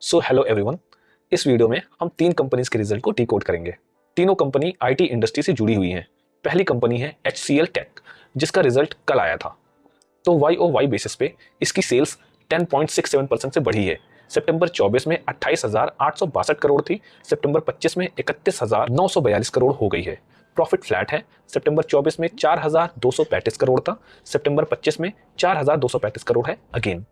Hello everyone. इस video में हम तीन कंपनीज के रिजल्ट को डिकोड करेंगे। तीनों कंपनी आईटी इंडस्ट्री से जुड़ी हुई हैं। पहली कंपनी है HCL टेक, जिसका रिजल्ट कल आया था। तो YOY बेसिस पे इसकी सेल्स 10.67% से बढ़ी है। सितंबर 24 में 28,862 करोड़ थी, सितंबर 25 में 31,942 करोड़ हो गई है। प्रॉफिट फ्लैट है, सितंबर 24 में 4,235 करोड़ था, सितंबर 25 में 4,235 करोड़ है अगेन।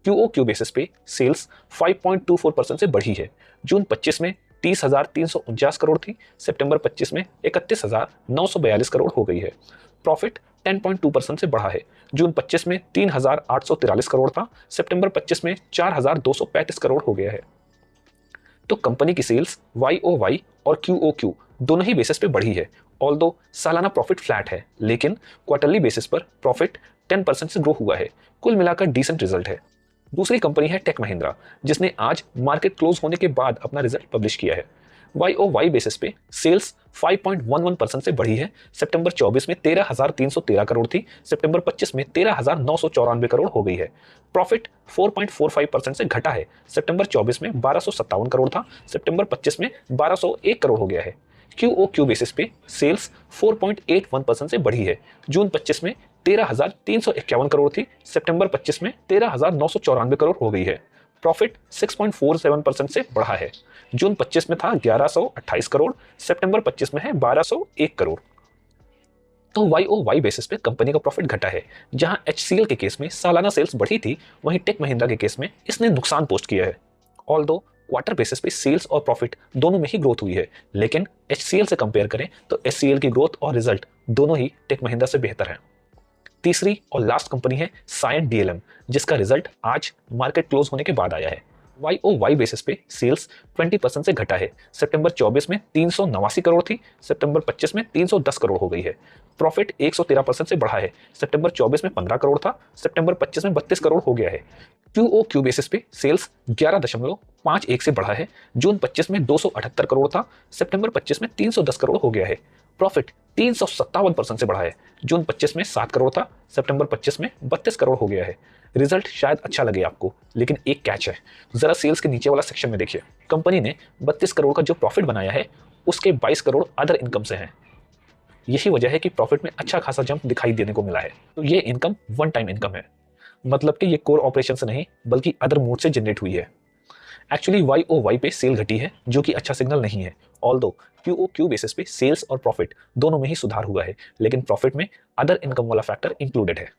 QOQ बेसिस पे सेल्स 5.24% से बढ़ी है। जून 25 में 30,349 करोड़ थी, सितंबर 25 में 31,942 करोड़ हो गई है। प्रॉफिट 10.2% से बढ़ा है। जून 25 में 3,843 करोड़ था, सितंबर 25 में 4,235 करोड़ हो गया है। तो कंपनी की सेल्स YOY और QOQ दोनों ही बेसिस पे बढ़ी है। ऑल्दो सालाना प्रॉफिट फ्लैट है, लेकिन क्वार्टरली बेसिस पर प्रॉफिट 10% से ग्रो हुआ है। कुल मिलाकर डिसेंट रिजल्ट है। दूसरी कंपनी है टेक महिंद्रा, जिसने आज मार्केट क्लोज होने के बाद अपना रिजल्ट पब्लिश किया है। YOY बेसिस पे सेल्स 5.11% से बढ़ी है। सितंबर 24 में 13,313 करोड़ थी, सितंबर 25 में 13,994 करोड़ हो गई है। प्रॉफिट 4.45% से घटा है। सितंबर 24 में 1,257 करोड़ था, सितंबर 25 में 1,201 करोड़ हो गया है। QOQ बेसिस पे सेल्स 4.81% से बढ़ी है। जून 25 में 13,351 करोड़ थी, सितंबर 25 में 13,994 करोड़ हो गई है। प्रॉफिट 6.47% से बढ़ा है। जून 25 में था 1,128 करोड़, सितंबर 25 में है 1,201 करोड़। तो YOY बेसिस पे कंपनी का प्रॉफिट घटा है। जहां HCL के केस में सालाना सेल्स बढ़ी थी, वहीं टेक महिंद्रा के केस में इसने नुकसान पोस्ट किया है। ऑल्दो क्वार्टर बेसिस पे सेल्स और प्रॉफिट दोनों में ही ग्रोथ हुई है, लेकिन HCL से कंपेयर करें तो HCL की ग्रोथ और रिजल्ट दोनों ही टेक महिंद्रा से बेहतर है। तीसरी और लास्ट कंपनी है सायंट DLM, जिसका रिजल्ट आज मार्केट क्लोज होने के बाद आया है। YOY बेसिस पे सेल्स 20% से घटा है। सितंबर 24 में 389 करोड़ थी, सितंबर 25 में 310 करोड़ हो गई है। प्रॉफिट 113% से बढ़ा है। सितंबर 24 में 15 करोड़ था, सितंबर 25 में 32 करोड़ हो गया है। QOQ बेसिस पे सेल्स 11.51 से बढ़ा है। जून 25 में 278 करोड़ था, सितंबर 25 में 310 करोड़ हो गया है। प्रॉफिट 357% से बढ़ा है। जून 25 में 7 करोड़ था, सितंबर 25 में 32 करोड़ हो गया है। रिजल्ट शायद अच्छा लगे आपको, लेकिन एक कैच है। जरा सेल्स के नीचे वाला सेक्शन में देखिए। कंपनी ने 32 करोड़ का जो प्रॉफिट बनाया है, उसके 22 करोड़ अदर इनकम से हैं। यही वजह है कि प्रॉफिट में अच्छा खासा जंप दिखाई देने को मिला है। तो ये इनकम वन टाइम इनकम है, मतलब कि ये कोर ऑपरेशन से नहीं बल्कि अदर मोड से जनरेट हुई है। एक्चुअली YOY पे सेल घटी है, जो कि अच्छा सिग्नल नहीं है। ऑल्दो QOQ बेसिस पे सेल्स और प्रॉफिट दोनों में ही सुधार हुआ है, लेकिन प्रॉफिट में अदर इनकम वाला फैक्टर इंक्लूडेड है।